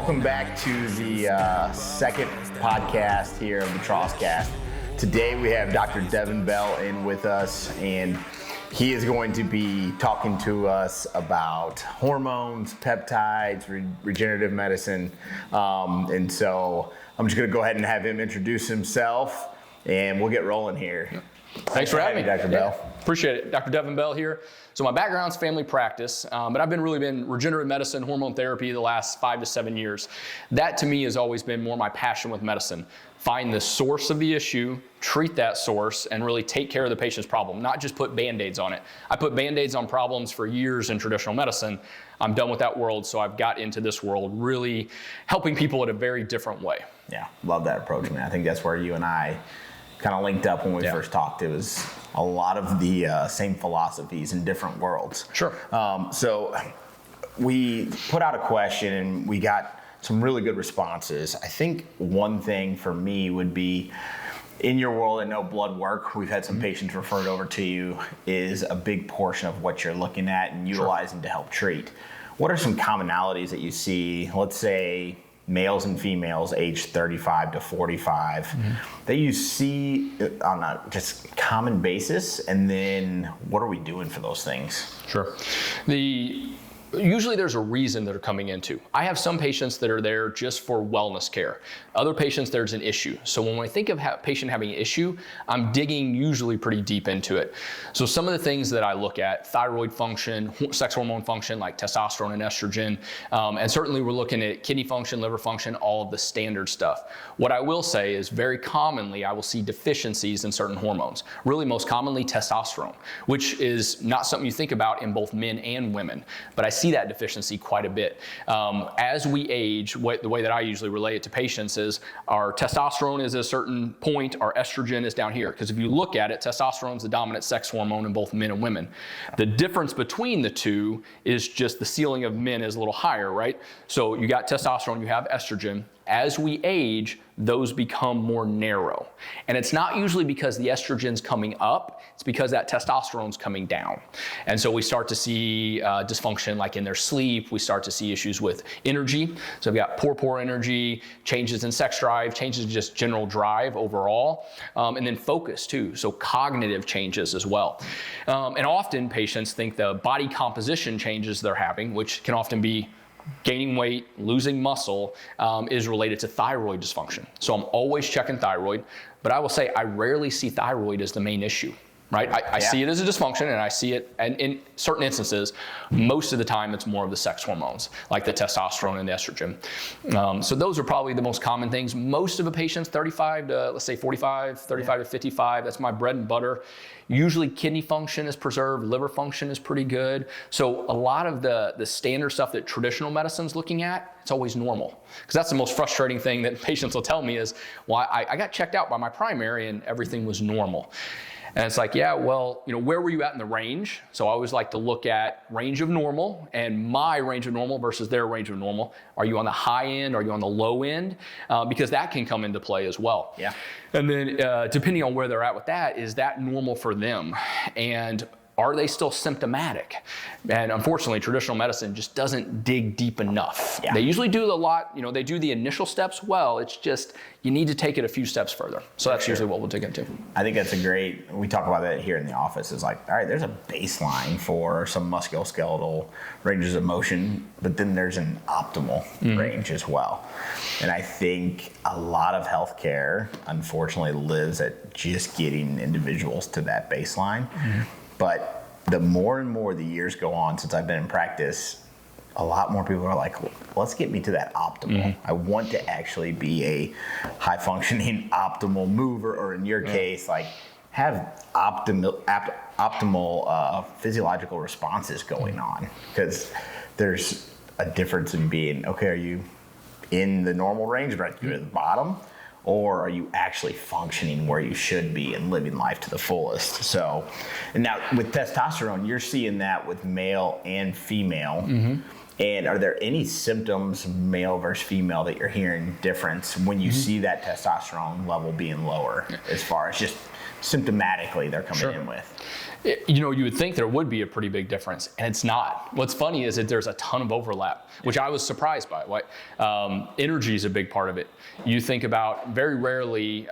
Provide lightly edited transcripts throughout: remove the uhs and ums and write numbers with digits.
welcome back to the second podcast here of the Tross cast. Today we have Dr. Devin Bell in with us, and he is going to be talking to us about hormones, peptides, regenerative medicine. And so I'm just going to go ahead and have him introduce himself, and we'll get rolling here. Thanks for having me, Dr. Bell. Appreciate it. Dr. Devin Bell here. So my background's family practice, but I've been regenerative medicine, hormone therapy the last 5 to 7 years. That to me has always been more my passion with medicine. Find the source of the issue, treat that source, and really take care of the patient's problem, not just put Band-Aids on it. I put Band-Aids on problems for years in traditional medicine. I'm done with that world, so I've got into this world really helping people in a very different way. Yeah, love that approach, man. I think that's where you and I kind of linked up when we first talked. It was a lot of the same philosophies in different worlds. Sure. So we put out a question and we got some really good responses. I think one thing for me would be, in your world, I know blood work, we've had some patients referred over to you, is a big portion of what you're looking at and utilizing to help treat. What are some commonalities that you see, let's say, males and females aged 35 to 45 that you see on a just common basis, and then what are we doing for those things? Sure. Usually there's a reason that are coming into. I have some patients that are there just for wellness care. Other patients, there's an issue. So when I think of a patient having an issue, I'm digging usually pretty deep into it. So some of the things that I look at, thyroid function, sex hormone function like testosterone and estrogen, and certainly we're looking at kidney function, liver function, all of the standard stuff. What I will say is very commonly I will see deficiencies in certain hormones, really most commonly testosterone, which is not something you think about in both men and women, but I see that deficiency quite a bit. As we age, the way that I usually relate it to patients is our testosterone is at a certain point, our estrogen is down here. Because if you look at it, testosterone is the dominant sex hormone in both men and women. The difference between the two is just the ceiling of men is a little higher, right? So you got testosterone, you have estrogen. As we age, those become more narrow. And it's not usually because the estrogen's coming up, it's because that testosterone's coming down. And so we start to see dysfunction like in their sleep, we start to see issues with energy. So we've got poor energy, changes in sex drive, changes in just general drive overall, and then focus too, so cognitive changes as well. And often patients think the body composition changes they're having, which can often be gaining weight, losing muscle, is related to thyroid dysfunction. So I'm always checking thyroid, but I will say I rarely see thyroid as the main issue, right? I see it as a dysfunction, and I see it, and in certain instances, most of the time it's more of the sex hormones, like the testosterone and the estrogen. So those are probably the most common things. Most of the patients, 35 to, let's say 45, 35 to 55, that's my bread and butter. Usually kidney function is preserved, liver function is pretty good. So a lot of the standard stuff that traditional medicine's looking at, it's always normal. Because that's the most frustrating thing that patients will tell me is, well, I got checked out by my primary and everything was normal. And it's like, yeah, well, where were you at in the range? So I always like to look at range of normal and my range of normal versus their range of normal. Are you on the high end? Are you on the low end? Because that can come into play as well. Yeah. And then depending on where they're at with that, is that normal for them? And are they still symptomatic? And unfortunately, traditional medicine just doesn't dig deep enough. Yeah. They usually do a lot, they do the initial steps well, it's just, you need to take it a few steps further. So that's usually what we'll dig into. I think that's we talk about that here in the office, is like, all right, there's a baseline for some musculoskeletal ranges of motion, but then there's an optimal range as well. And I think a lot of healthcare, unfortunately, lives at just getting individuals to that baseline. But the more and more the years go on since I've been in practice, a lot more people are like, let's get me to that optimal. I want to actually be a high-functioning optimal mover, or in your case, like have optimal physiological responses going on. Because there's a difference in being, okay, are you in the normal range, but you're at the bottom? Or are you actually functioning where you should be and living life to the fullest? So, and now with testosterone, you're seeing that with male and female. And are there any symptoms, male versus female, that you're hearing difference when you see that testosterone level being lower, as far as just symptomatically they're coming in with? You know, you would think there would be a pretty big difference, and it's not. What's funny is that there's a ton of overlap, which I was surprised by. Energy is a big part of it. You think about, very rarely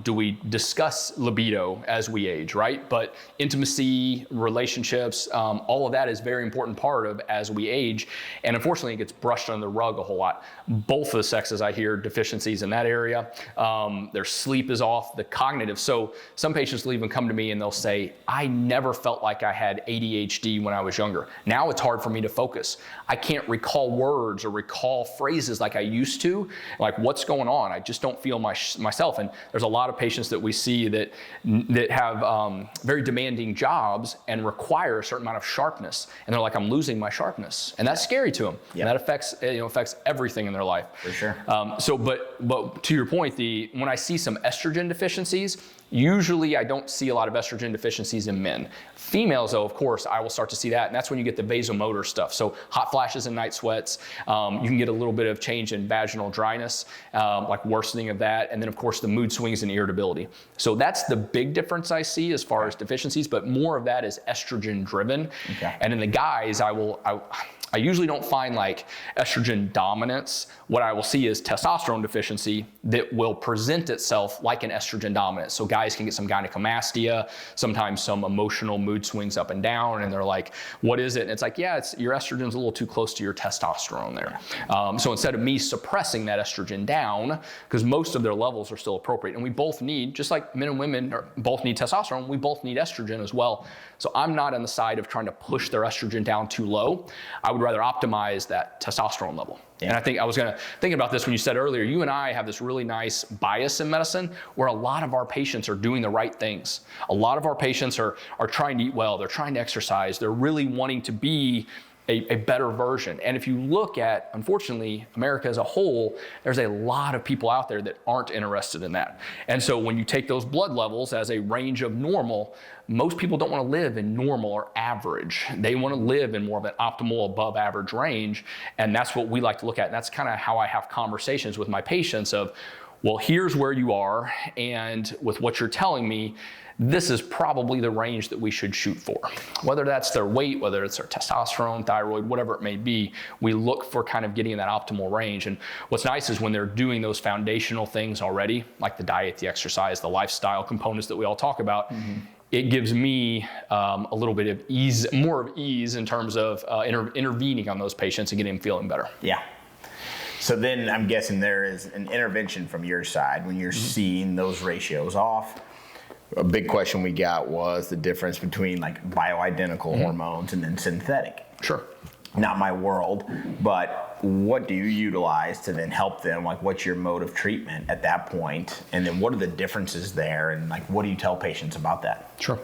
do we discuss libido as we age, right? But intimacy, relationships, all of that is a very important part of as we age. And unfortunately, it gets brushed under the rug a whole lot. Both of the sexes, I hear deficiencies in that area. Their sleep is off, the cognitive. So some patients will even come to me and they'll say, I never felt like I had ADHD when I was younger. Now it's hard for me to focus. I can't recall words or recall phrases like I used to. Like, what's going on? I just don't feel myself. And there's a lot of patients that we see that have very demanding jobs and require a certain amount of sharpness. And they're like, I'm losing my sharpness. And that's scary to them. And that affects everything in their life. For sure. But to your point, when I see some estrogen deficiencies, usually I don't see a lot of estrogen deficiencies in men. Females, though, of course, I will start to see that, and that's when you get the vasomotor stuff. So hot flashes and night sweats. You can get a little bit of change in vaginal dryness, like worsening of that, and then, of course, the mood swings and irritability. So that's the big difference I see as far as deficiencies, but more of that is estrogen driven. Okay. And in the guys, I usually don't find like estrogen dominance. What I will see is testosterone deficiency that will present itself like an estrogen dominance. So guys can get some gynecomastia, sometimes some emotional mood swings up and down, and they're like, what is it? And it's like, yeah, your estrogen's a little too close to your testosterone there. So instead of me suppressing that estrogen down, because most of their levels are still appropriate, and we both need, just like men and women both need testosterone, we both need estrogen as well. So I'm not on the side of trying to push their estrogen down too low. I would rather optimize that testosterone level. Yeah. And I think I was thinking about this when you said earlier, you and I have this really nice bias in medicine where a lot of our patients are doing the right things. A lot of our patients are trying to eat well, they're trying to exercise, they're really wanting to be a better version. And if you look at, unfortunately, America as a whole, there's a lot of people out there that aren't interested in that. And so when you take those blood levels as a range of normal, most people don't want to live in normal or average. They want to live in more of an optimal above average range. And that's what we like to look at. And that's kind of how I have conversations with my patients of, well, here's where you are. And with what you're telling me, this is probably the range that we should shoot for. Whether that's their weight, whether it's their testosterone, thyroid, whatever it may be, we look for kind of getting in that optimal range. And what's nice is when they're doing those foundational things already, like the diet, the exercise, the lifestyle components that we all talk about, it gives me a little bit of ease, more of ease in terms of intervening on those patients and getting them feeling better. Yeah. So then I'm guessing there is an intervention from your side when you're seeing those ratios off. A big question we got was the difference between like bioidentical hormones and then synthetic. Sure. Not my world, but what do you utilize to then help them? Like, what's your mode of treatment at that point? And then what are the differences there? And like, what do you tell patients about that? Sure.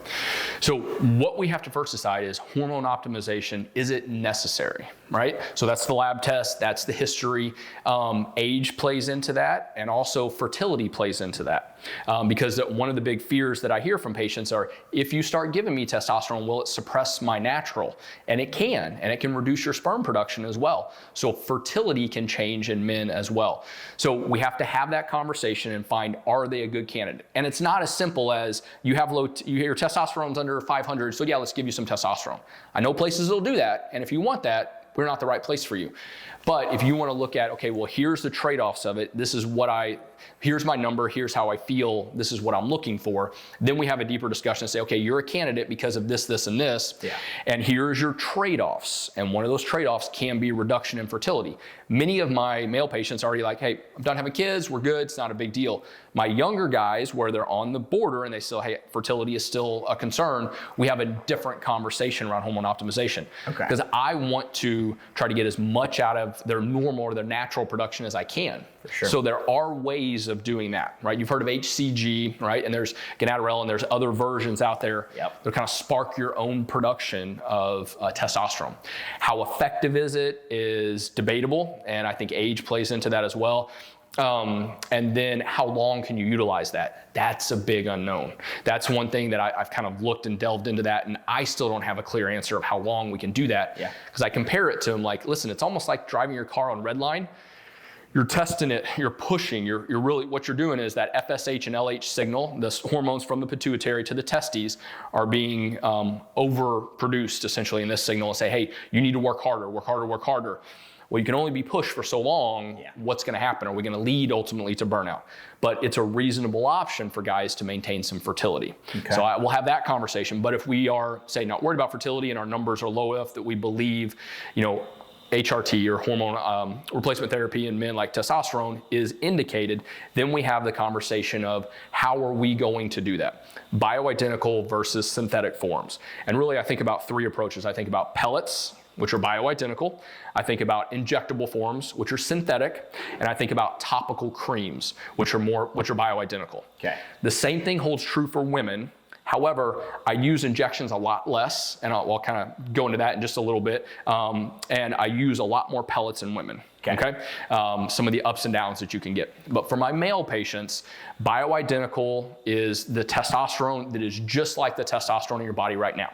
So what we have to first decide is hormone optimization, is it necessary, right? So that's the lab test, that's the history. Age plays into that, and also fertility plays into that. Because one of the big fears that I hear from patients are, if you start giving me testosterone, will it suppress my natural? And it can reduce your sperm production as well. So fertility can change in men as well. So we have to have that conversation and find, are they a good candidate? And it's not as simple as you have your testosterone's under 500, so yeah, let's give you some testosterone. I know places that'll do that, and if you want that, we're not the right place for you. But if you want to look at, okay, well, here's the trade-offs of it. This is here's my number. Here's how I feel. This is what I'm looking for. Then we have a deeper discussion and say, okay, you're a candidate because of this, this, and this. Yeah. And here's your trade-offs. And one of those trade-offs can be reduction in fertility. Many of my male patients are already like, hey, I'm done having kids. We're good. It's not a big deal. My younger guys, where they're on the border and they still, hey, fertility is still a concern, we have a different conversation around hormone optimization. Okay. Because I want to try to get as much out of their normal or their natural production as I can. For sure. So there are ways of doing that, right? You've heard of HCG, right? And there's Ganadderel, and there's other versions out there that kind of spark your own production of testosterone. How effective is it is debatable, and I think age plays into that as well. And then how long can you utilize that? That's a big unknown. That's one thing that I've kind of looked and delved into that, and I still don't have a clear answer of how long we can do that. Because I compare it to them like, listen, it's almost like driving your car on red line. You're testing it, you're pushing, you're really, what you're doing is that FSH and LH signal, the hormones from the pituitary to the testes, are being overproduced essentially in this signal and say, hey, you need to work harder, work harder, work harder. Well, you can only be pushed for so long. What's going to happen? Are we going to lead ultimately to burnout? But it's a reasonable option for guys to maintain some fertility. So we'll have that conversation. But if we are, say, not worried about fertility and our numbers are low enough that we believe, HRT or hormone replacement therapy in men like testosterone is indicated, then we have the conversation of how are we going to do that? Bioidentical versus synthetic forms. And really I think about three approaches. I think about pellets, which are bioidentical. I think about injectable forms, which are synthetic, and I think about topical creams, which are bioidentical. The same thing holds true for women. However, I use injections a lot less, and I'll kind of go into that in just a little bit. And I use a lot more pellets in women. Some of the ups and downs that you can get. But for my male patients, bioidentical is the testosterone that is just like the testosterone in your body right now.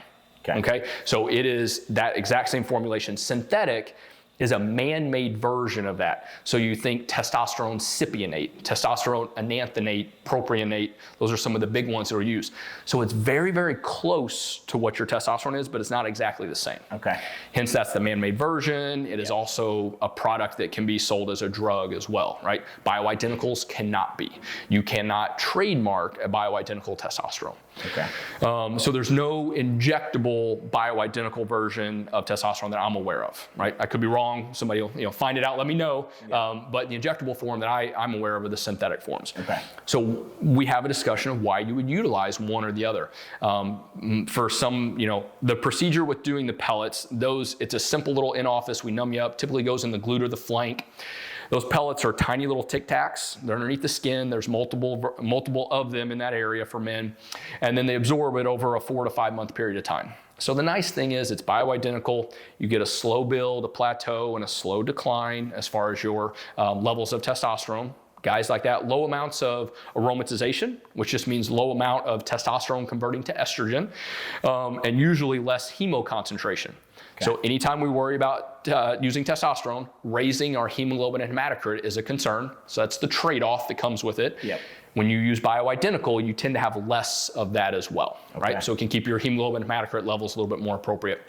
So it is that exact same formulation. Synthetic is a man-made version of that. So you think testosterone cypionate, testosterone enanthanate, propionate, those are some of the big ones that are used. So it's very, very close to what your testosterone is, but it's not exactly the same. Hence that's the man-made version. It is also a product that can be sold as a drug as well, right? Bioidenticals cannot be. You cannot trademark a bioidentical testosterone. So there's no injectable bioidentical version of testosterone that I'm aware of, right? I could be wrong. Somebody will find it out, let me know. But the injectable form that I'm aware of are the synthetic forms. So we have a discussion of why you would utilize one or the other. For some, the procedure with doing the pellets, it's a simple little in-office, we numb you up, typically goes in the glute or the flank. Those pellets are tiny little Tic Tacs. They're underneath the skin. There's multiple of them in that area for men. And then they absorb it over a 4 to 5 month period of time. So the nice thing is it's bioidentical. You get a slow build, a plateau, and a slow decline as far as your levels of testosterone. Guys like that, low amounts of aromatization, which just means low amount of testosterone converting to estrogen, and usually less hemo concentration. So anytime we worry about using testosterone, raising our hemoglobin and hematocrit is a concern. So that's the trade-off that comes with it. When you use bioidentical, you tend to have less of that as well, right? So it can keep your hemoglobin and hematocrit levels a little bit more appropriate.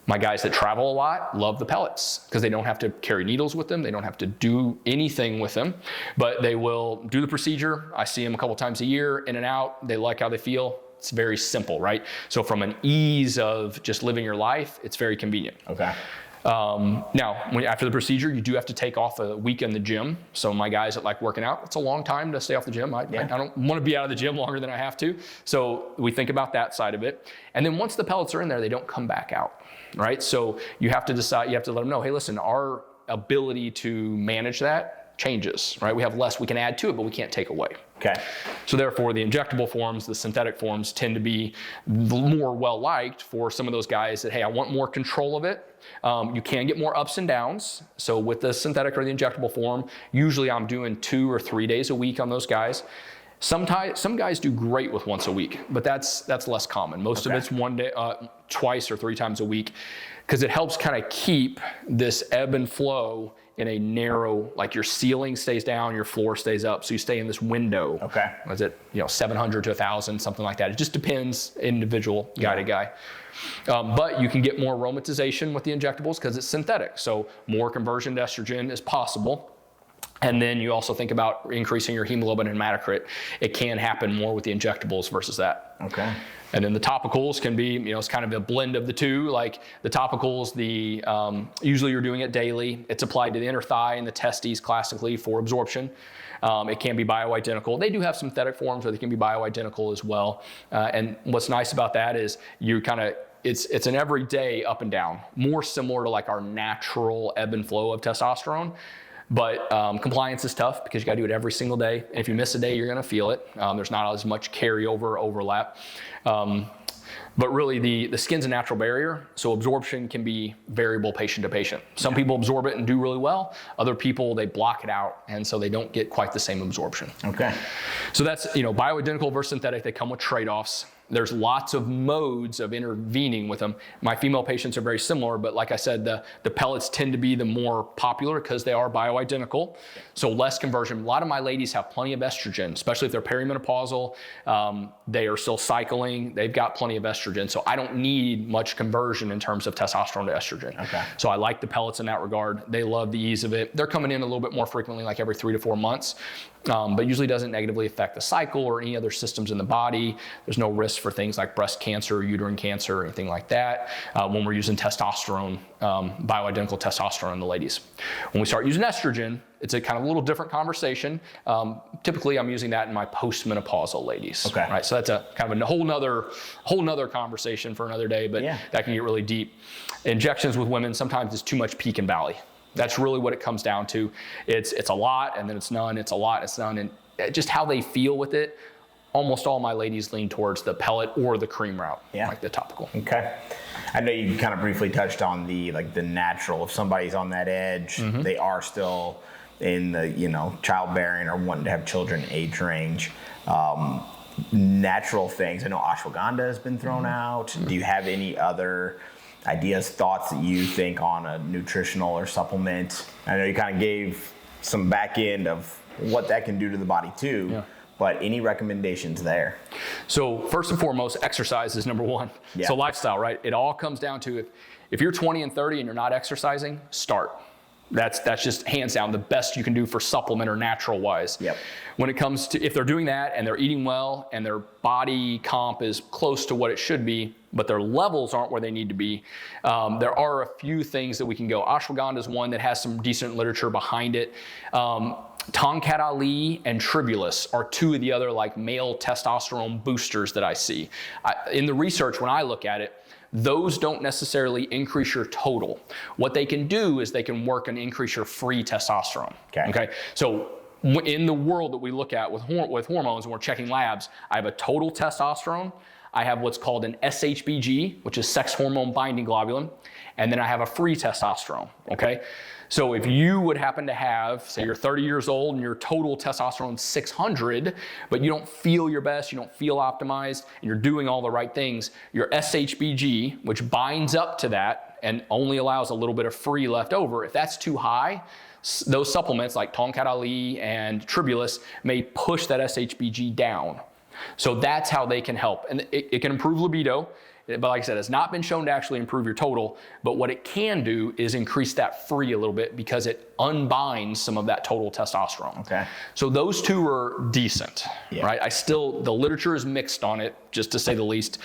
My guys that travel a lot love the pellets because they don't have to carry needles with them. They don't have to do anything with them, but they will do the procedure. I see them a couple times a year, in and out. They like how they feel. It's very simple, right? So from an ease of just living your life, it's very convenient. Now, after the procedure, you do have to take off a week in the gym. So my guys that like working out, it's a long time to stay off the gym. I don't want to be out of the gym longer than I have to. So we think about that side of it. And then once the pellets are in there, they don't come back out, right? So you have to decide, you have to let them know, hey, listen, our ability to manage that changes, right? We have less we can add to it, but we can't take away. So therefore, the injectable forms, the synthetic forms tend to be more well-liked for some of those guys that, hey, I want more control of it. You can get more ups and downs. So with the synthetic or the injectable form, usually I'm doing 2 or 3 days a week on those guys. Some guys do great with once a week, but that's less common. Most of it's 1 day, twice or 3 times a week, because it helps kind of keep this ebb and flow in a narrow, like your ceiling stays down, your floor stays up, so you stay in this window. Was it 700 to 1,000, something like that? It just depends, individual, guy to guy. But you can get more aromatization with the injectables because it's synthetic, so more conversion to estrogen is possible. And then you also think about increasing your hemoglobin and hematocrit. It can happen more with the injectables versus that. And then the topicals can be, it's kind of a blend of the two. Like the topicals, usually you're doing it daily. It's applied to the inner thigh and the testes classically for absorption. It can be bioidentical. They do have synthetic forms where they can be bioidentical as well. And what's nice about that is it's an everyday up and down, more similar to like our natural ebb and flow of testosterone. But compliance is tough because you got to do it every single day. And if you miss a day, you're going to feel it. There's not as much carryover overlap. But really the skin's a natural barrier, so absorption can be variable patient to patient. Some people absorb it and do really well. Other people, they block it out, and so they don't get quite the same absorption. Okay. So that's, bioidentical versus synthetic. They come with trade-offs. There's lots of modes of intervening with them. My female patients are very similar, but like I said, the pellets tend to be the more popular because they are bioidentical, so less conversion. A lot of my ladies have plenty of estrogen, especially if they're perimenopausal. They are still cycling. They've got plenty of estrogen, so I don't need much conversion in terms of testosterone to estrogen. Okay. So I like the pellets in that regard. They love the ease of it. They're coming in a little bit more frequently, like every 3 to 4 months, but usually doesn't negatively affect the cycle or any other systems in the body. There's no risk for things like breast cancer, uterine cancer, or anything like that when we're using testosterone, bioidentical testosterone in the ladies. When we start using estrogen, it's a kind of a little different conversation. Typically, I'm using that in my postmenopausal ladies. Okay. Right, so that's a kind of a whole nother conversation for another day, but that can get really deep. Injections with women, sometimes it's too much peak and valley. That's really what it comes down to. It's a lot, and then it's none. It's a lot, it's none, and just how they feel with it. Almost all my ladies lean towards the pellet or the cream route, like the topical. Okay. I know you kind of briefly touched on the natural. If somebody's on that edge, they are still in the childbearing or wanting to have children age range. Natural things. I know ashwagandha has been thrown out. Do you have any other ideas, thoughts that you think on a nutritional or supplement? I know you kind of gave some back end of what that can do to the body too. Yeah. But any recommendations there? So first and foremost, exercise is number one. So lifestyle, right? It all comes down to if you're 20 and 30 and you're not exercising, start. That's just hands down the best you can do for supplement or natural wise. Yep. When it comes to if they're doing that and they're eating well and their body comp is close to what it should be, but their levels aren't where they need to be, there are a few things that we can go. Ashwagandha is one that has some decent literature behind it. Tongkat Ali and Tribulus are two of the other male testosterone boosters that I see. In the research, when I look at it, those don't necessarily increase your total. What they can do is they can work and increase your free testosterone. Okay? So in the world that we look at with hormones and we're checking labs, I have a total testosterone. I have what's called an SHBG, which is sex hormone binding globulin, and then I have a free testosterone, okay? So if you would happen to have, say you're 30 years old and your total testosterone is 600, but you don't feel your best, you don't feel optimized, and you're doing all the right things, your SHBG, which binds up to that and only allows a little bit of free left over, if that's too high, those supplements like Tongkat Ali and Tribulus may push that SHBG down. So that's how they can help. And it can improve libido, but like I said, it's not been shown to actually improve your total, but what it can do is increase that free a little bit because it unbinds some of that total testosterone. Okay. So those two are decent, right? The literature is mixed on it, just to say the least.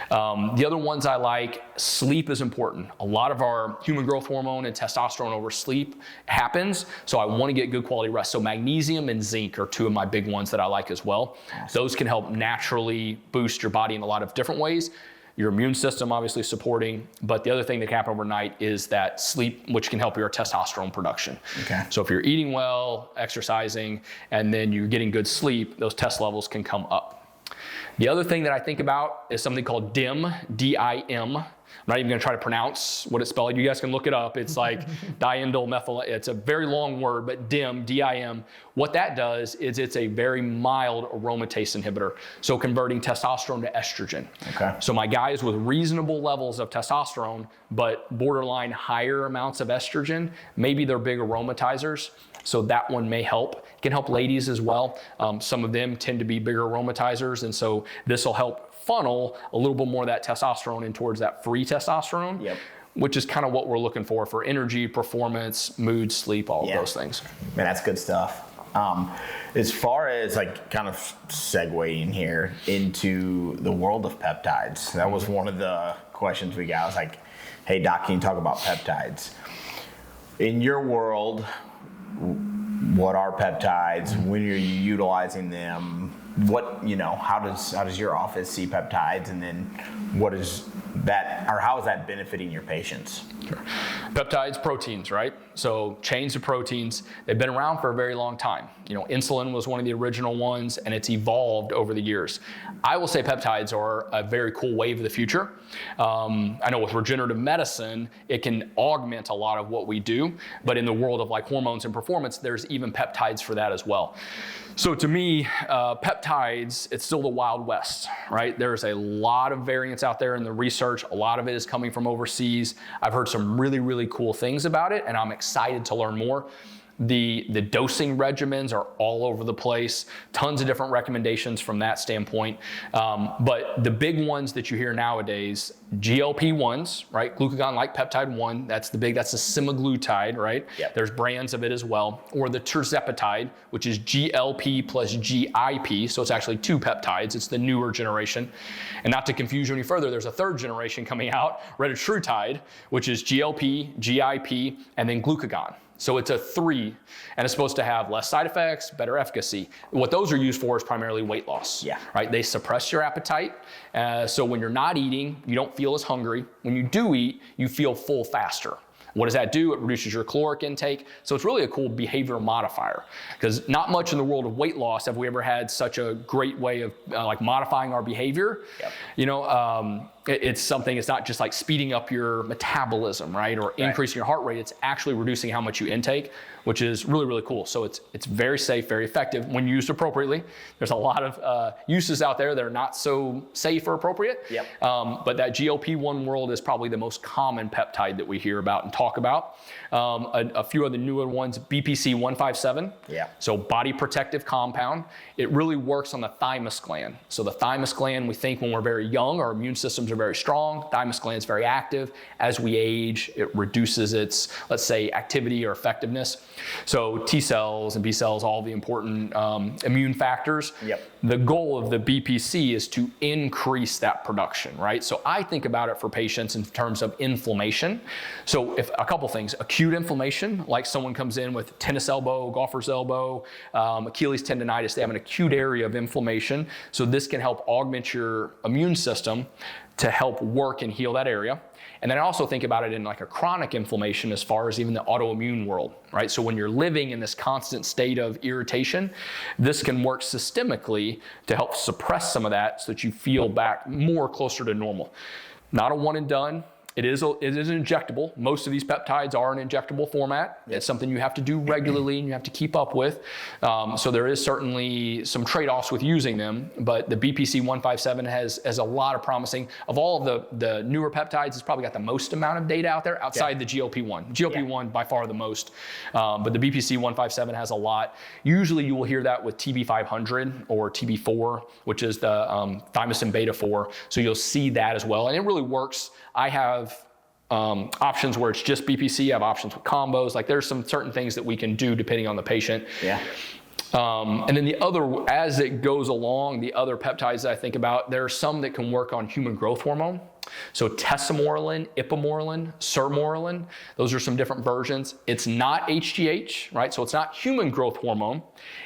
The other ones I like, sleep is important. A lot of our human growth hormone and testosterone over sleep happens, so I want to get good quality rest. So magnesium and zinc are two of my big ones that I like as well. Those can help naturally boost your body in a lot of different ways. Your immune system obviously supporting, but the other thing that can happen overnight is that sleep, which can help your testosterone production. Okay. So if you're eating well, exercising, and then you're getting good sleep, those test levels can come up. The other thing that I think about is something called DIM, D-I-M. I'm not even going to try to pronounce what it's spelled. You guys can look it up. It's like diendyl methyl. It's a very long word, but DIM, D-I-M. What that does is it's a very mild aromatase inhibitor, so converting testosterone to estrogen. Okay. So my guys with reasonable levels of testosterone, but borderline higher amounts of estrogen, maybe they're big aromatizers. So that one may help. It can help ladies as well. Some of them tend to be bigger aromatizers, and so this will help funnel a little bit more of that testosterone in towards that free testosterone, which is kind of what we're looking for energy, performance, mood, sleep, all of those things. Man, that's good stuff. As far as kind of segueing here into the world of peptides, that was one of the questions we got. I was like, hey doc, can you talk about peptides? In your world, what are peptides? When are you utilizing them? How does your office see peptides? And then what is that, or how is that benefiting your patients? Sure. Peptides, proteins, right? So chains of proteins, they've been around for a very long time. Insulin was one of the original ones, and it's evolved over the years. I will say peptides are a very cool wave of the future. I know with regenerative medicine, it can augment a lot of what we do, but in the world of like hormones and performance, there's even peptides for that as well. So to me, peptides, it's still the Wild West, right? There's a lot of variants out there in the research. A lot of it is coming from overseas. I've heard some really, really cool things about it, and I'm excited to learn more. The dosing regimens are all over the place. Tons of different recommendations from that standpoint. But the big ones that you hear nowadays, GLP-1s, right? Glucagon-like peptide 1, that's the semaglutide, right? Yep. There's brands of it as well. Or the tirzepatide, which is GLP plus GIP, so it's actually 2 peptides. It's the newer generation. And not to confuse you any further, there's a 3rd generation coming out, retatrutide, which is GLP, GIP, and then glucagon. So it's a 3, and it's supposed to have less side effects, better efficacy. What those are used for is primarily weight loss. Yeah. Right? They suppress your appetite. So when you're not eating, you don't feel as hungry. When you do eat, you feel full faster. What does that do? It reduces your caloric intake. So it's really a cool behavior modifier, because not much in the world of weight loss have we ever had such a great way of like modifying our behavior. Yep. It's something, it's not just like speeding up your metabolism, right? Or increasing your heart rate. It's actually reducing how much you intake, which is really, really cool. So it's very safe, very effective when used appropriately. There's a lot of uses out there that are not so safe or appropriate. Yep. But that GLP-1 world is probably the most common peptide that we hear about and talk about. A few of the newer ones, BPC 157. Yeah. So body protective compound. It really works on the thymus gland. So the thymus gland, we think when we're very young, our immune systems are very strong. Thymus gland is very active. As we age, it reduces its, let's say, activity or effectiveness. So T cells and B cells, all the important immune factors. Yep. The goal of the BPC is to increase that production, right? So I think about it for patients in terms of inflammation. So if a couple things, acute inflammation, like someone comes in with tennis elbow, golfer's elbow, Achilles tendonitis, they have an acute area of inflammation. So this can help augment your immune system to help work and heal that area. And then I also think about it in like a chronic inflammation as far as even the autoimmune world, right? So when you're living in this constant state of irritation, this can work systemically to help suppress some of that so that you feel back more closer to normal. Not a one and done. It is injectable. Most of these peptides are in injectable format. It's something you have to do regularly and you have to keep up with. So there is certainly some trade-offs with using them, but the BPC 157 has a lot of promising. Of all of the newer peptides, it's probably got the most amount of data out there outside the GLP-1. GLP-1 by far the most, but the BPC 157 has a lot. Usually you will hear that with TB500 or TB4, which is the thymosin beta 4. So you'll see that as well, and it really works. I have options where it's just BPC. I have options with combos. Like there's some certain things that we can do depending on the patient. Yeah. And then the other, as it goes along, the other peptides that I think about, there are some that can work on human growth hormone. So tesamorelin, ipamorelin, sermorelin, those are some different versions. It's not HGH, right? So it's not human growth hormone.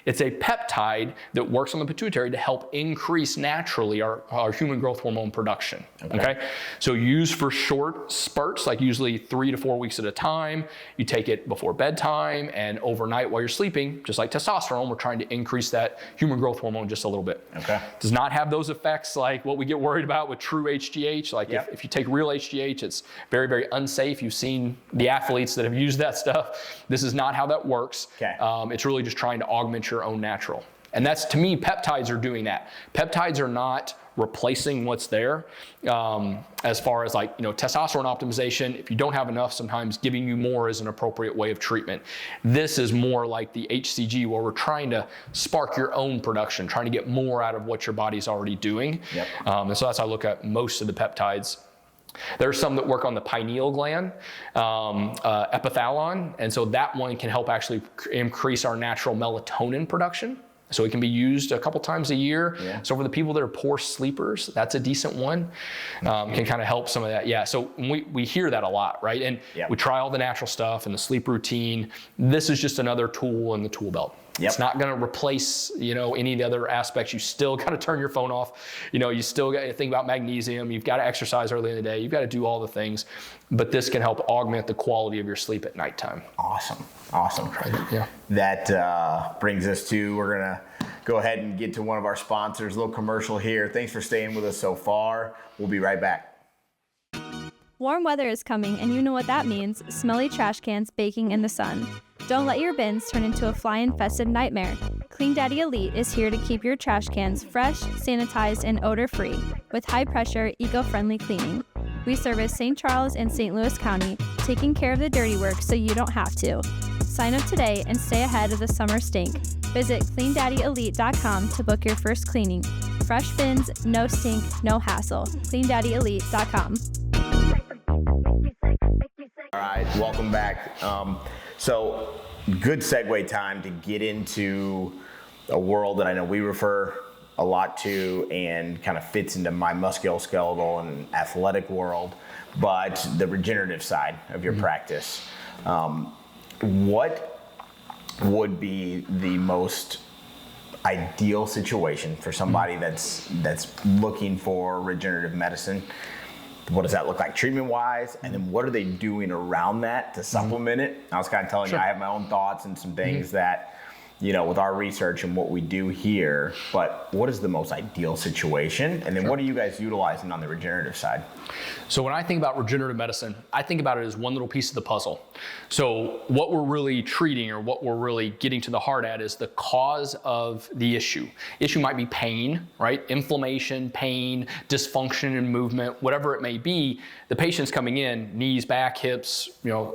It's a peptide that works on the pituitary to help increase naturally our human growth hormone production, okay? So used for short spurts, like usually 3 to 4 weeks at a time. You take it before bedtime and overnight while you're sleeping, just like testosterone, we're trying to increase that human growth hormone just a little bit. Okay. Does not have those effects like what we get worried about with true HGH, like if you take real HGH, it's very, very unsafe. You've seen the athletes that have used that stuff. This is not how that works. Okay. It's really just trying to augment your own natural. And that's, to me, peptides are doing that. Peptides are not replacing what's there. As far as like, testosterone optimization, if you don't have enough, sometimes giving you more is an appropriate way of treatment. This is more like the HCG where we're trying to spark your own production, trying to get more out of what your body's already doing. Yep. And so that's how I look at most of the peptides. There are some that work on the pineal gland, epithalon, and so that one can help actually increase our natural melatonin production. So it can be used a couple times a year. Yeah. So for the people that are poor sleepers, that's a decent one. Can kind of help some of that. Yeah, so we hear that a lot, right? And we try all the natural stuff and the sleep routine. This is just another tool in the tool belt. Yep. It's not going to replace, any of the other aspects. You still got to turn your phone off. You still got to think about magnesium. You've got to exercise early in the day. You've got to do all the things. But this can help augment the quality of your sleep at nighttime. Awesome. Yeah. That brings us to, we're going to go ahead and get to one of our sponsors. A little commercial here. Thanks for staying with us so far. We'll be right back. Warm weather is coming, and you know what that means: smelly trash cans baking in the sun. Don't let your bins turn into a fly-infested nightmare. Clean Daddy Elite is here to keep your trash cans fresh, sanitized, and odor-free with high-pressure, eco-friendly cleaning. We service St. Charles and St. Louis County, taking care of the dirty work so you don't have to. Sign up today and stay ahead of the summer stink. Visit CleanDaddyElite.com to book your first cleaning. Fresh bins, no stink, no hassle. CleanDaddyElite.com. All right, welcome back. So good segue time to get into a world that I know we refer a lot to and kind of fits into my musculoskeletal and athletic world, but the regenerative side of your practice. What would be the most ideal situation for somebody that's looking for regenerative medicine? What does that look like treatment-wise? And then what are they doing around that to supplement it? I was kind of telling you, I have my own thoughts and some things that, with our research and what we do here, but what is the most ideal situation? And then what are you guys utilizing on the regenerative side? So when I think about regenerative medicine, I think about it as one little piece of the puzzle. So what we're really treating, or what we're really getting to the heart at, is the cause of the issue. Issue might be pain, right? Inflammation, pain, dysfunction in movement, whatever it may be. The patient's coming in, knees, back, hips,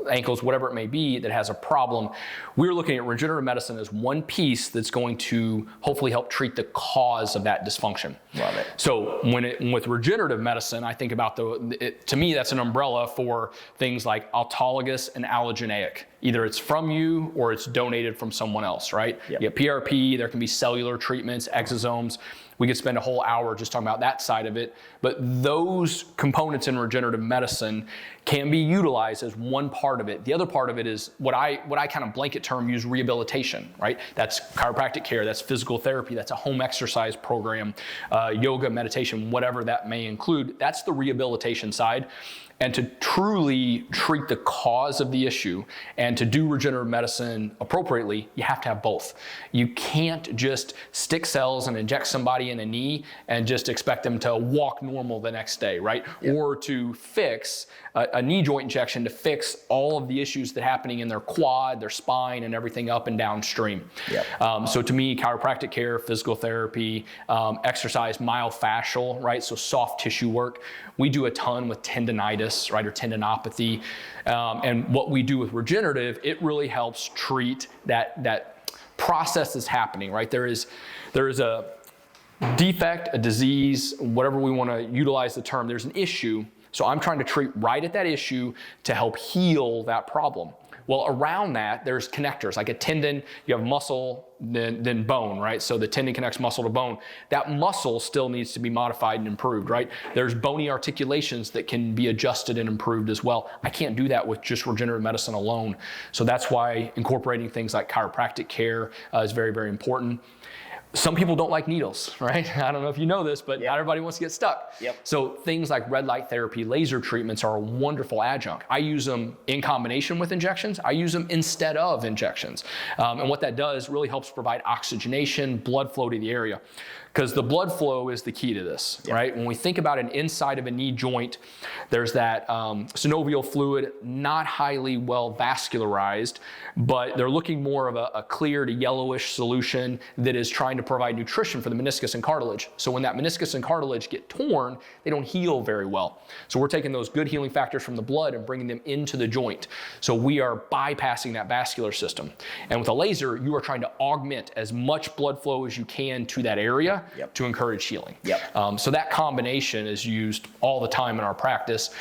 ankles, whatever it may be that has a problem. We're looking at regenerative medicine as one piece that's going to hopefully help treat the cause of that dysfunction. Love it. So with regenerative medicine, I think about to me, that's an umbrella for things like autologous and allogeneic. Either it's from you or it's donated from someone else, right? Yep. You get PRP, there can be cellular treatments, exosomes. We could spend a whole hour just talking about that side of it. But those components in regenerative medicine can be utilized as one part of it. The other part of it is what I kind of blanket term use rehabilitation, right? That's chiropractic care, that's physical therapy, that's a home exercise program, yoga, meditation, whatever that may include. That's the rehabilitation side. And to truly treat the cause of the issue and to do regenerative medicine appropriately, you have to have both. You can't just stick cells and inject somebody in a knee and just expect them to walk normal the next day, right? Yep. Or to fix a knee joint injection to fix all of the issues that are happening in their quad, their spine, and everything up and downstream. Yep. So to me, chiropractic care, physical therapy, exercise, myofascial, right? So soft tissue work. We do a ton with tendonitis, right, or tendinopathy. And what we do with regenerative, it really helps treat that process that's happening, right? There is a defect, a disease, whatever we want to utilize the term. There's an issue. So I'm trying to treat right at that issue to help heal that problem. Well, around that, there's connectors. Like a tendon, you have muscle, then bone, right? So the tendon connects muscle to bone. That muscle still needs to be modified and improved, right? There's bony articulations that can be adjusted and improved as well. I can't do that with just regenerative medicine alone. So that's why incorporating things like chiropractic care is very, very important. Some people don't like needles, right? I don't know if you know this, but not everybody wants to get stuck. Yep. So things like red light therapy, laser treatments are a wonderful adjunct. I use them in combination with injections. I use them instead of injections. And what that does really helps provide oxygenation, blood flow to the area. Because the blood flow is the key to this, right? When we think about an inside of a knee joint, there's that synovial fluid, not highly well vascularized, but they're looking more of a clear to yellowish solution that is trying to provide nutrition for the meniscus and cartilage. So when that meniscus and cartilage get torn, they don't heal very well. So we're taking those good healing factors from the blood and bringing them into the joint. So we are bypassing that vascular system. And with a laser, you are trying to augment as much blood flow as you can to that area to encourage healing. So that combination is used all the time in our practice.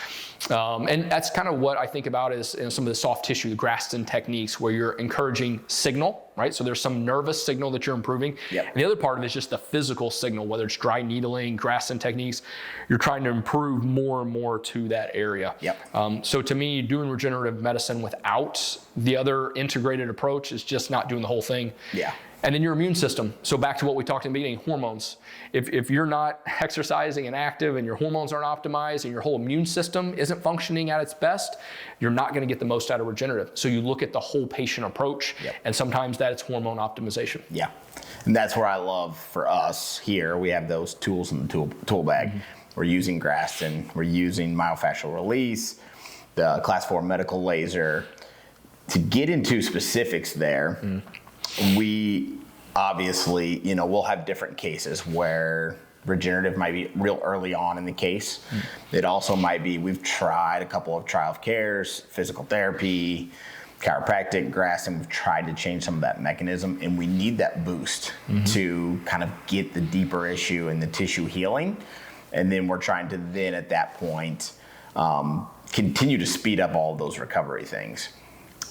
And that's kind of what I think about as some of the soft tissue, the Graston techniques, where you're encouraging signal, right? So there's some nervous signal that you're improving. Yep. And the other part of it is just the physical signal, whether it's dry needling, Graston techniques, you're trying to improve more and more to that area. Yep. So to me, doing regenerative medicine without the other integrated approach is just not doing the whole thing. Yeah. And then your immune system. So back to what we talked in the beginning, hormones. If you're not exercising and active and your hormones aren't optimized and your whole immune system isn't functioning at its best, you're not going to get the most out of regenerative. So you look at the whole patient approach, yep. and sometimes that is hormone optimization. Yeah. And that's where I love for us here, we have those tools in the tool bag. Mm-hmm. We're using Graston, we're using myofascial release, the class 4 medical laser. To get into specifics there, we obviously, we'll have different cases where regenerative might be real early on in the case. It also might be, we've tried a couple of trial of cares, physical therapy, chiropractic, Graston, we've tried to change some of that mechanism, and we need that boost to kind of get the deeper issue and the tissue healing. And then we're trying to then at that point continue to speed up all of those recovery things.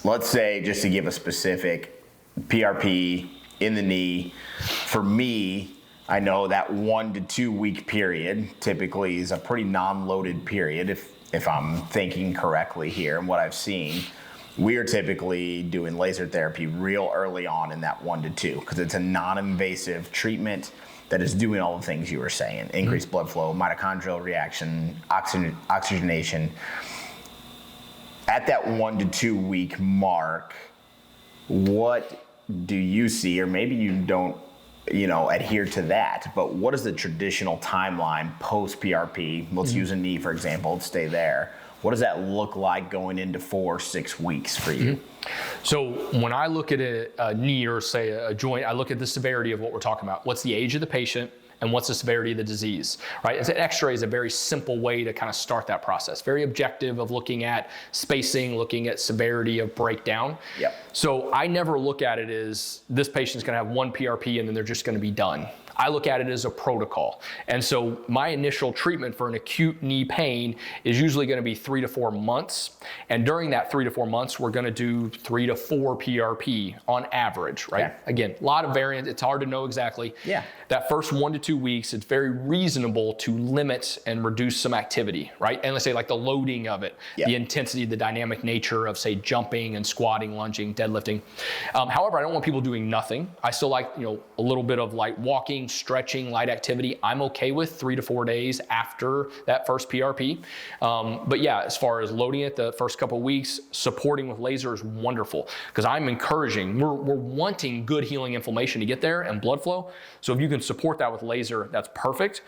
Let's say, just to give a specific, PRP in the knee. For me, I know that 1 to 2 week period typically is a pretty non-loaded period if I'm thinking correctly here and what I've seen. We are typically doing laser therapy real early on in that 1 to 2 because it's a non-invasive treatment that is doing all the things you were saying. Increased blood flow, mitochondrial reaction, oxygenation. At that 1 to 2 week mark, what do you see, or maybe you don't, adhere to that, but what is the traditional timeline post PRP? Let's use a knee, for example, let's stay there. What does that look like going into 4-6 weeks for you? So when I look at a knee or say a joint, I look at the severity of what we're talking about. What's the age of the patient? And what's the severity of the disease, right? An X-ray is a very simple way to kind of start that process. Very objective of looking at spacing, looking at severity of breakdown. Yep. So I never look at it as this patient's gonna have one PRP and then they're just gonna be done. I look at it as a protocol. And so my initial treatment for an acute knee pain is usually gonna be 3 to 4 months. And during that 3 to 4 months, we're gonna do 3 to 4 PRP on average, right? Yeah. Again, a lot of variance, it's hard to know exactly. Yeah. That first 1 to 2 weeks, it's very reasonable to limit and reduce some activity, right? And let's say like the loading of it, yeah. the intensity, the dynamic nature of say jumping and squatting, lunging, deadlifting. However, I don't want people doing nothing. I still like, a little bit of light walking, stretching, light activity. I'm okay with 3 to 4 days after that first PRP. But yeah, as far as loading it the first couple of weeks, supporting with laser is wonderful because I'm encouraging, we're wanting good healing inflammation to get there and blood flow. So if you can support that with laser, that's perfect.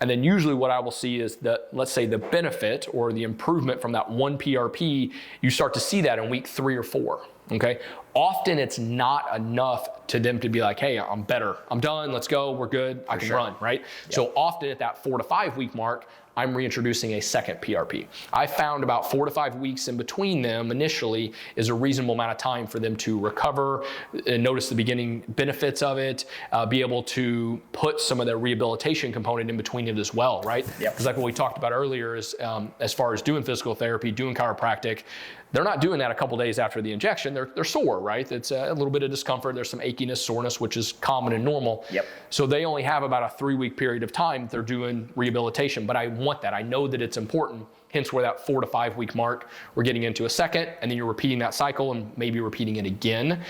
And then usually what I will see is that, let's say the benefit or the improvement from that one PRP, you start to see that in week 3 or 4, okay? Often it's not enough to them to be like, hey, I'm better, I'm done, let's go, we're good, I can run, right? Yep. So often at that 4 to 5 week mark, I'm reintroducing a second PRP. I found about 4 to 5 weeks in between them initially is a reasonable amount of time for them to recover, notice the beginning benefits of it, be able to put some of the rehabilitation component in between it as well, right? Because like what we talked about earlier is as far as doing physical therapy, doing chiropractic, they're not doing that a couple days after the injection. They're sore, right? It's a little bit of discomfort. There's some achiness, soreness, which is common and normal. Yep. So they only have about a 3 week period of time they're doing rehabilitation. But I want that. I know that it's important. Hence where that 4 to 5 week mark, we're getting into a second, and then you're repeating that cycle and maybe repeating it again,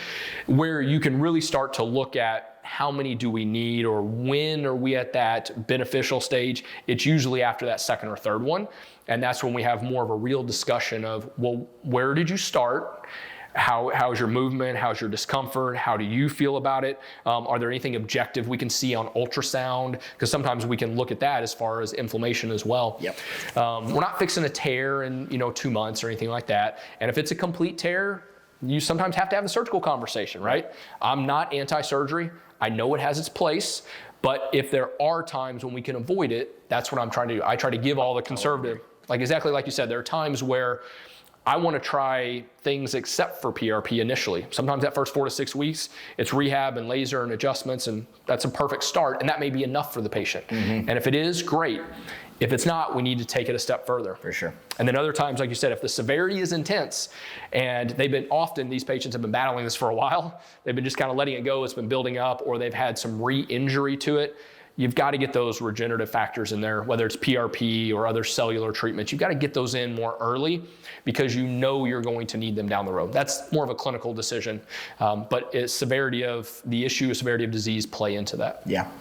where you can really start to look at how many do we need or when are we at that beneficial stage. It's usually after that second or third one. And that's when we have more of a real discussion of, well, where did you start? How's your movement? How's your discomfort? How do you feel about it? Are there anything objective we can see on ultrasound? Because sometimes we can look at that as far as inflammation as well. Yep. We're not fixing a tear in 2 months or anything like that. And if it's a complete tear, you sometimes have to have a surgical conversation, right? I'm not anti-surgery. I know it has its place. But if there are times when we can avoid it, that's what I'm trying to do. I try to give all the conservative, exactly like you said, there are times where I want to try things except for PRP initially. Sometimes that first 4 to 6 weeks, it's rehab and laser and adjustments, and that's a perfect start, and that may be enough for the patient. And if it is, great. If it's not, we need to take it a step further. For sure. And then other times, like you said, if the severity is intense and these patients have been battling this for a while, they've been just kind of letting it go, it's been building up, or they've had some re-injury to it, you've got to get those regenerative factors in there, whether it's PRP or other cellular treatments. You've got to get those in more early because you know you're going to need them down the road. That's more of a clinical decision, but severity of the issue, severity of disease play into that. Yeah.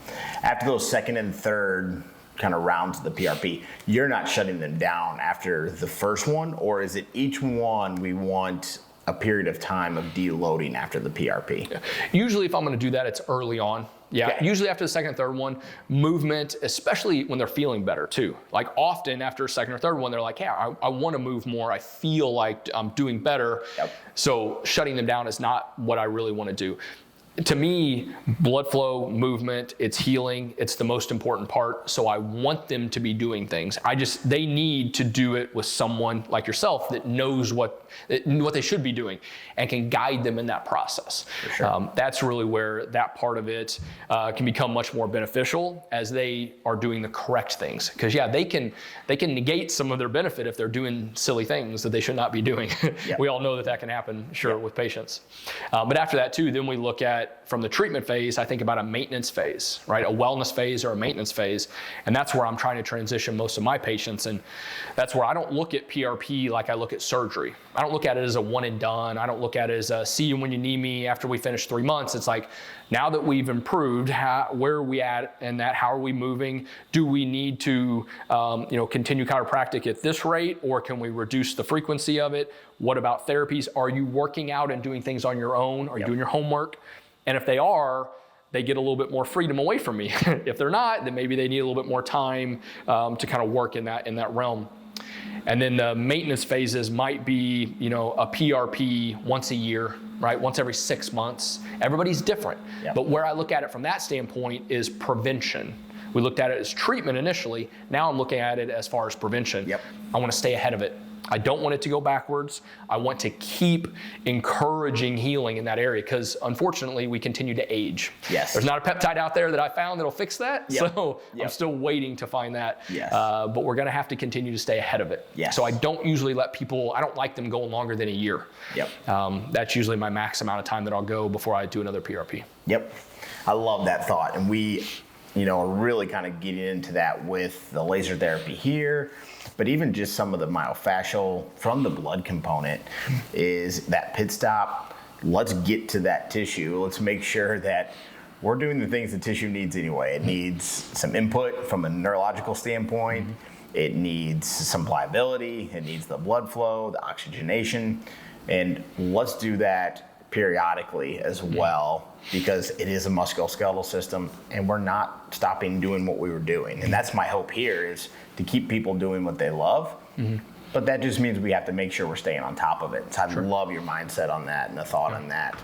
After those second and third kind of rounds of the PRP, you're not shutting them down after the first one, or is it each one we want a period of time of deloading after the PRP? Yeah. Usually if I'm going to do that, it's early on. Yeah, okay. Usually after the second and third one, movement, especially when they're feeling better too. Like often after a second or third one, they're like, yeah, I want to move more. I feel like I'm doing better. Yep. So shutting them down is not what I really want to do. To me, blood flow, movement, it's healing, it's the most important part. So I want them to be doing things. They need to do it with someone like yourself that knows what they should be doing and can guide them in that process. For sure. That's really where that part of it can become much more beneficial as they are doing the correct things. Because yeah, they can negate some of their benefit if they're doing silly things that they should not be doing. Yep. We all know that can happen, sure, yep, with patients. But after that too, then we look at, from the treatment phase, I think about a maintenance phase, right? A wellness phase or a maintenance phase. And that's where I'm trying to transition most of my patients. And that's where I don't look at PRP like I look at surgery. I don't look at it as a one and done. I don't look at it as a see you when you need me after we finish 3 months. It's like, now that we've improved, where are we at in that? How are we moving? Do we need to continue chiropractic at this rate, or can we reduce the frequency of it? What about therapies? Are you working out and doing things on your own? Are you doing your homework? And if they are, they get a little bit more freedom away from me. If they're not, then maybe they need a little bit more time to kind of work in that realm. And then the maintenance phases might be, a PRP once a year, right? Once every 6 months. Everybody's different. Yep. But where I look at it from that standpoint is prevention. We looked at it as treatment initially. Now I'm looking at it as far as prevention. Yep. I want to stay ahead of it. I don't want it to go backwards. I want to keep encouraging healing in that area because unfortunately we continue to age. Yes. There's not a peptide out there that I found that'll fix that. Yep. So yep, I'm still waiting to find that. Yes. But we're going to have to continue to stay ahead of it. Yes. So I don't usually let people, I don't like them going longer than a year. Yep. That's usually my max amount of time that I'll go before I do another PRP. Yep. I love that thought. And we, are really kind of getting into that with the laser therapy here. But even just some of the myofascial from the blood component is that pit stop. Let's get to that tissue. Let's make sure that we're doing the things the tissue needs anyway. It needs some input from a neurological standpoint. It needs some pliability. It needs the blood flow, the oxygenation. And let's do that periodically as well, because it is a musculoskeletal system and we're not stopping doing what we were doing. And that's my hope here, is to keep people doing what they love. Mm-hmm. But that just means we have to make sure we're staying on top of it. So I love your mindset on that and the thought on that.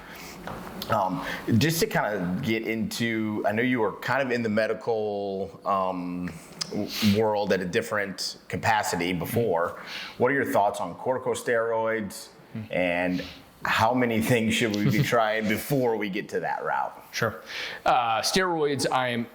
Just to kind of get into, I know you were kind of in the medical world at a different capacity before. Mm-hmm. What are your thoughts on corticosteroids and how many things should we be trying before we get to that route? Sure. Steroids, I'm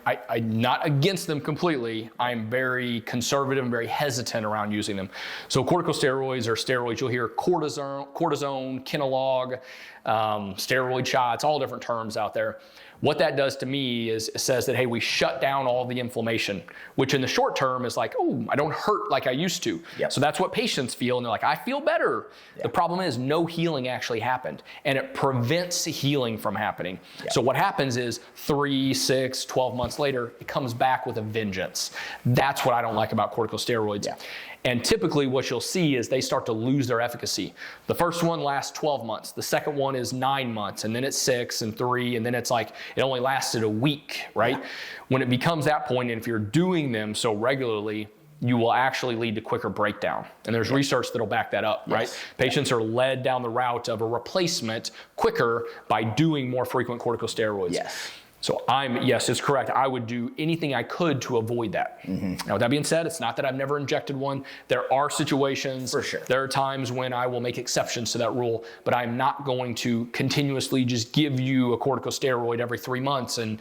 not against them completely. I'm very conservative and very hesitant around using them. So corticosteroids are steroids. You'll hear cortisone, Kenalog, steroid shots, all different terms out there. What that does to me is it says that, hey, we shut down all the inflammation, which in the short term is like, oh, I don't hurt like I used to. Yep. So that's what patients feel, and they're like, I feel better. Yep. The problem is no healing actually happened, and it prevents healing from happening. Yep. So what happens is 3, 6, 12 months later, it comes back with a vengeance. That's what I don't like about corticosteroids. Yep. And typically what you'll see is they start to lose their efficacy. The first one lasts 12 months. The second one is 9 months, and then it's 6 and 3, and then it's like it only lasted a week, right? Yeah. When it becomes that point, and if you're doing them so regularly, you will actually lead to quicker breakdown. And there's research that'll back that up, right? Patients are led down the route of a replacement quicker by doing more frequent corticosteroids. Yes. So yes, it's correct. I would do anything I could to avoid that. Mm-hmm. Now, with that being said, it's not that I've never injected one. There are situations, for sure, there are times when I will make exceptions to that rule, but I'm not going to continuously just give you a corticosteroid every 3 months and,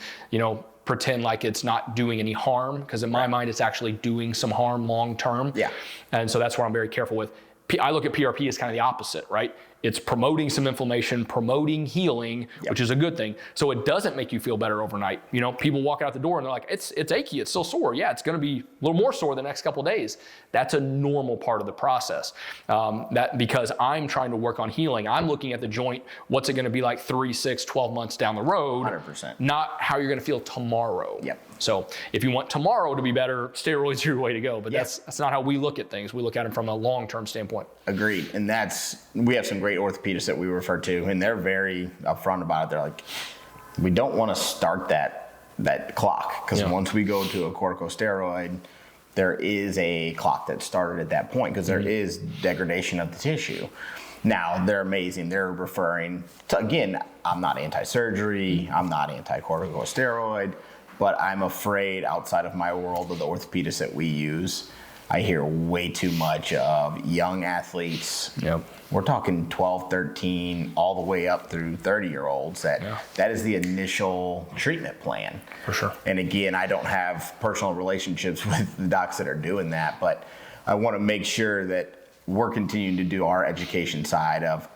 pretend like it's not doing any harm, because in my mind, it's actually doing some harm long term. Yeah. And so that's where I'm very careful with. I look at PRP as kind of the opposite, right? It's promoting some inflammation, promoting healing, which is a good thing. So it doesn't make you feel better overnight. You know, people walk out the door and they're like, it's achy, it's still sore. Yeah, it's going to be a little more sore the next couple of days. That's a normal part of the process. Because I'm trying to work on healing, I'm looking at the joint, what's it going to be like 3, 6, 12 months down the road, 100%. Not how you're going to feel tomorrow. Yep. So if you want tomorrow to be better, steroids are your way to go. But that's not how we look at things. We look at them from a long-term standpoint. Agreed. And we have some great orthopedists that we refer to, and they're very upfront about it. They're like, we don't want to start that clock, because once we go to a corticosteroid, there is a clock that started at that point, because there is degradation of the tissue. Now, they're amazing. They're referring to, again, I'm not anti-surgery, I'm not anti-corticosteroid, but I'm afraid outside of my world of the orthopedists that we use, I hear way too much of young athletes. Yep. We're talking 12, 13, all the way up through 30-year-olds. That is the initial treatment plan. For sure. And again, I don't have personal relationships with the docs that are doing that, but I want to make sure that we're continuing to do our education side of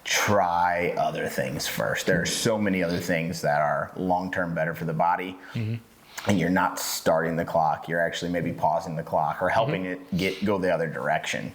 try other things first. There are so many other things that are long-term better for the body. And you're not starting the clock, you're actually maybe pausing the clock or helping it go the other direction.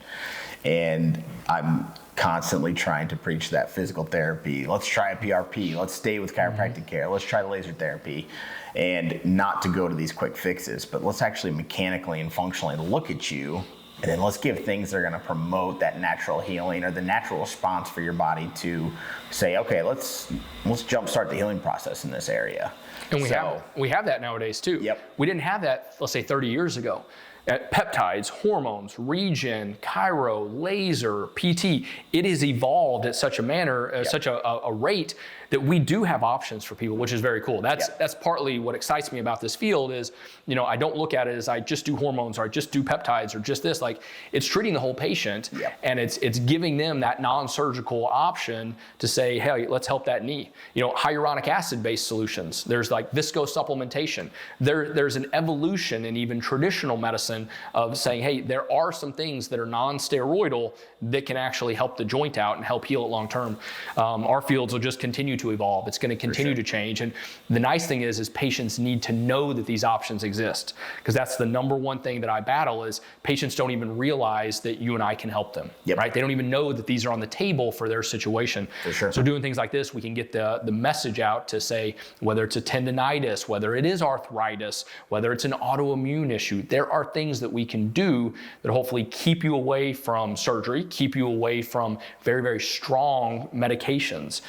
And I'm constantly trying to preach that physical therapy. Let's try a PRP, let's stay with chiropractic care, let's try laser therapy, and not to go to these quick fixes, but let's actually mechanically and functionally look at you, and then let's give things that are gonna promote that natural healing or the natural response for your body to say, okay, let's jumpstart the healing process in this area. And we have that nowadays too. Yep. We didn't have that, let's say 30 years ago. Peptides, hormones, regen, chiro, laser, PT, it has evolved at such a manner, such a rate that we do have options for people, which is very cool. That's partly what excites me about this field is, you know, I don't look at it as I just do hormones or I just do peptides or just this. Like, it's treating the whole patient, and it's giving them that non-surgical option to say, hey, let's help that knee. You know, hyaluronic acid-based solutions. There's like visco supplementation. There's an evolution in even traditional medicine of saying, hey, there are some things that are non-steroidal that can actually help the joint out and help heal it long term. Our fields will just continue to evolve. It's going to continue to change. And the nice thing is patients need to know that these options exist, because that's the number one thing that I battle is patients don't even realize that you and I can help them, right? They don't even know that these are on the table for their situation. So doing things like this, we can get the message out to say, whether it's a tendonitis, whether it is arthritis, whether it's an autoimmune issue, there are things that we can do that hopefully keep you away from surgery, keep you away from very, very strong medications.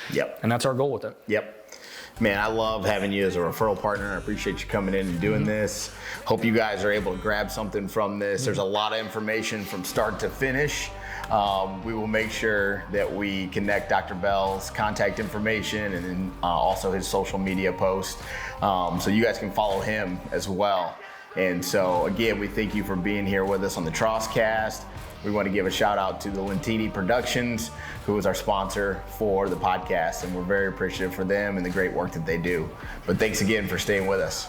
And that's our goal with it. Man, I love having you as a referral partner. I appreciate you coming in and doing this. Hope you guys are able to grab something from this. There's a lot of information from start to finish. We will make sure that we connect Dr. Bell's contact information and then also his social media post, so you guys can follow him as well. And so again, we thank you for being here with us on the Tross Cast. We want to give a shout out to the Lentini Productions, who is our sponsor for the podcast, and we're very appreciative for them and the great work that they do. But thanks again for staying with us.